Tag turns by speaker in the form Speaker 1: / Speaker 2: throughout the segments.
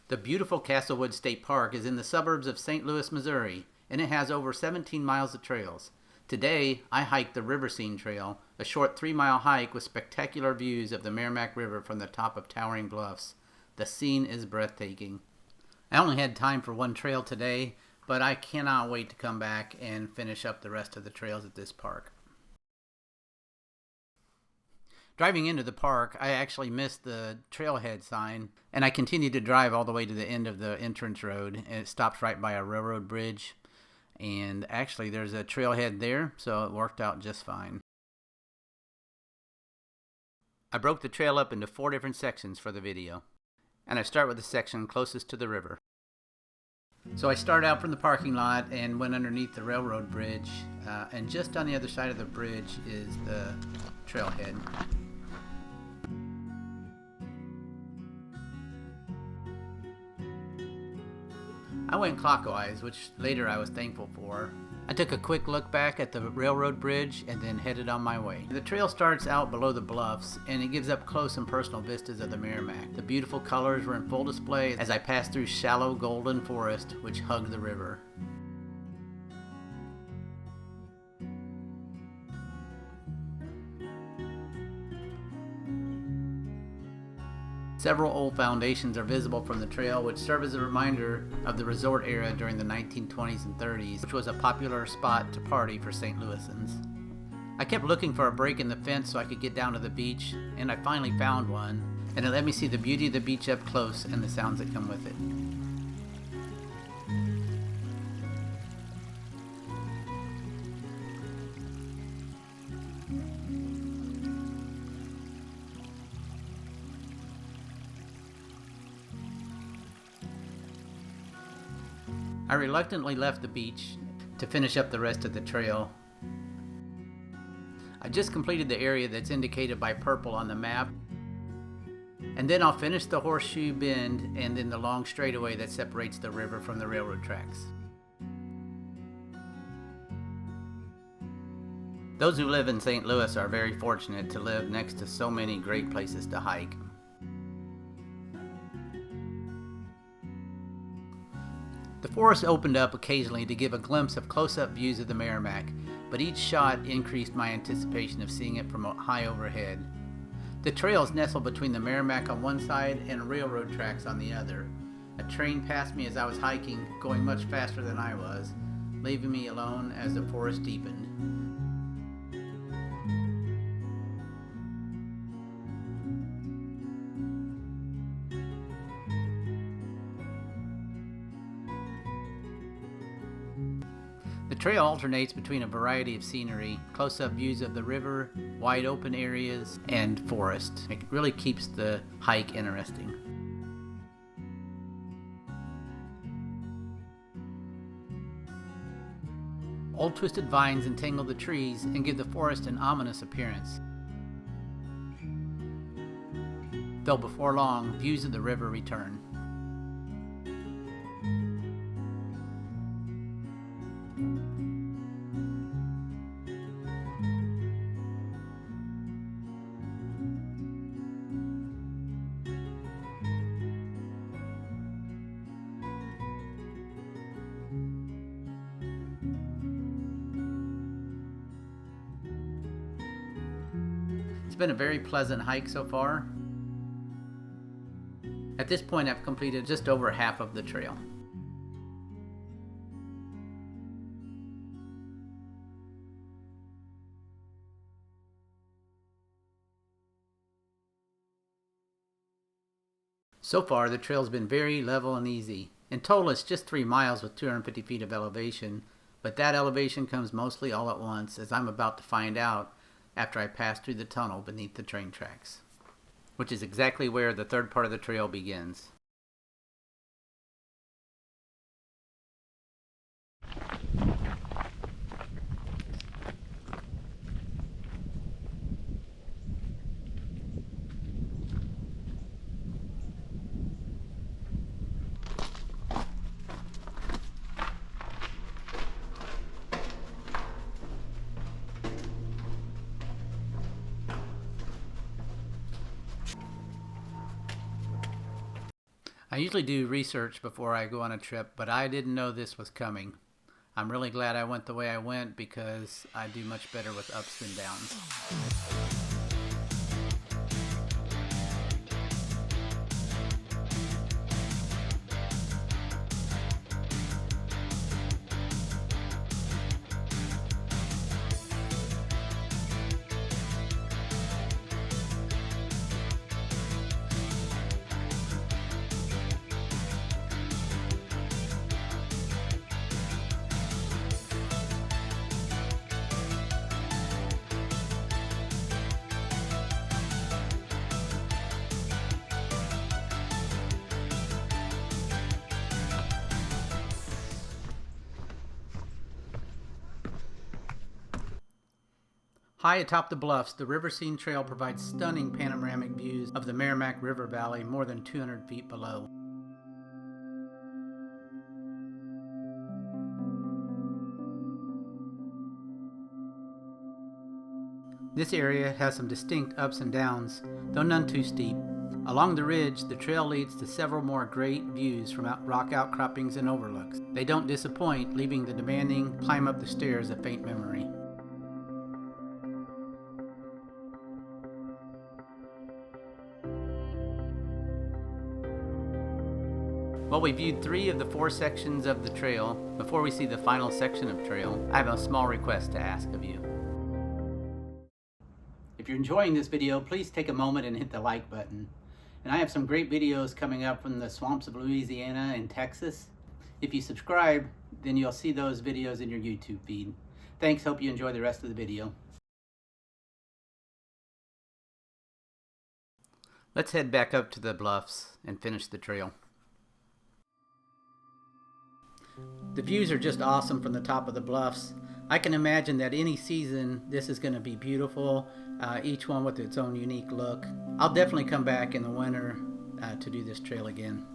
Speaker 1: The beautiful Castlewood State Park is in the suburbs of St. Louis, Missouri, and it has over 17 miles of trails. Today, I hiked the River Scene Trail, a short 3-mile hike with spectacular views of the Merrimack River from the top of towering bluffs. The scene is breathtaking. I only had time for one trail today, but I cannot wait to come back and finish up the rest of the trails at this park. Driving into the park, I actually missed the trailhead sign, and I continued to drive all the way to the end of the entrance road, and it stops right by a railroad bridge. And actually, there's a trailhead there, so it worked out just fine. I broke the trail up into 4 different sections for the video, and I start with the section closest to the river. So I started out from the parking lot and went underneath the railroad bridge, and just on the other side of the bridge is the trailhead. I went clockwise, which later I was thankful for. I took a quick look back at the railroad bridge and then headed on my way. The trail starts out below the bluffs, and it gives up close and personal vistas of the Merrimack. The beautiful colors were in full display as I passed through shallow golden forest which hugged the river. Several old foundations are visible from the trail, which serve as a reminder of the resort era during the 1920s and 30s, which was a popular spot to party for St. Louisans. I kept looking for a break in the fence so I could get down to the beach, and I finally found one, and it let me see the beauty of the beach up close and the sounds that come with it. I reluctantly left the beach to finish up the rest of the trail. I just completed the area that's indicated by purple on the map, and then I'll finish the horseshoe bend and then the long straightaway that separates the river from the railroad tracks. Those who live in St. Louis are very fortunate to live next to so many great places to hike. The forest opened up occasionally to give a glimpse of close-up views of the Merrimack, but each shot increased my anticipation of seeing it from high overhead. The trail is nestled between the Merrimack on one side and railroad tracks on the other. A train passed me as I was hiking, going much faster than I was, leaving me alone as the forest deepened. The trail alternates between a variety of scenery, close-up views of the river, wide open areas, and forest. It really keeps the hike interesting. Old twisted vines entangle the trees and give the forest an ominous appearance. Though before long, views of the river return. It's been a very pleasant hike so far. At this point, I've completed just over half of the trail. So far, the trail's been very level and easy. In total, it's just 3 miles with 250 feet of elevation, but that elevation comes mostly all at once, as I'm about to find out after I pass through the tunnel beneath the train tracks, which is exactly where the third part of the trail begins. I usually do research before I go on a trip, but I didn't know this was coming. I'm really glad I went the way I went because I do much better with ups than downs. High atop the bluffs, the River Scene Trail provides stunning panoramic views of the Merrimack River Valley more than 200 feet below. This area has some distinct ups and downs, though none too steep. Along the ridge, the trail leads to several more great views from rock outcroppings and overlooks. They don't disappoint, leaving the demanding climb up the stairs a faint memory. Well, we viewed 3 of the 4 sections of the trail. Before we see the final section of trail, I have a small request to ask of you. If you're enjoying this video, please take a moment and hit the like button. And I have some great videos coming up from the swamps of Louisiana and Texas. If you subscribe, then you'll see those videos in your YouTube feed. Thanks, hope you enjoy the rest of the video. Let's head back up to the bluffs and finish the trail. The views are just awesome from the top of the bluffs. I can imagine that any season this is going to be beautiful, each one with its own unique look. I'll definitely come back in the winter to do this trail again.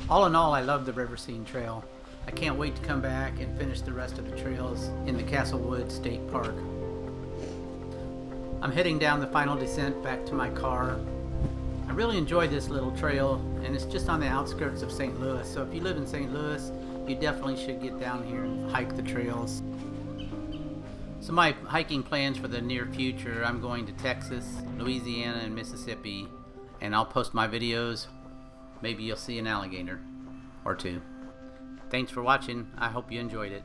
Speaker 1: All in all, I love the River Scene Trail. I can't wait to come back and finish the rest of the trails in the Castlewood State Park. I'm heading down the final descent back to my car. I really enjoy this little trail, and it's just on the outskirts of St. Louis, so if you live in St. Louis, you definitely should get down here and hike the trails. So my hiking plans for the near future, I'm going to Texas, Louisiana, and Mississippi, and I'll post my videos. Maybe you'll see an alligator or 2. Thanks for watching. I hope you enjoyed it.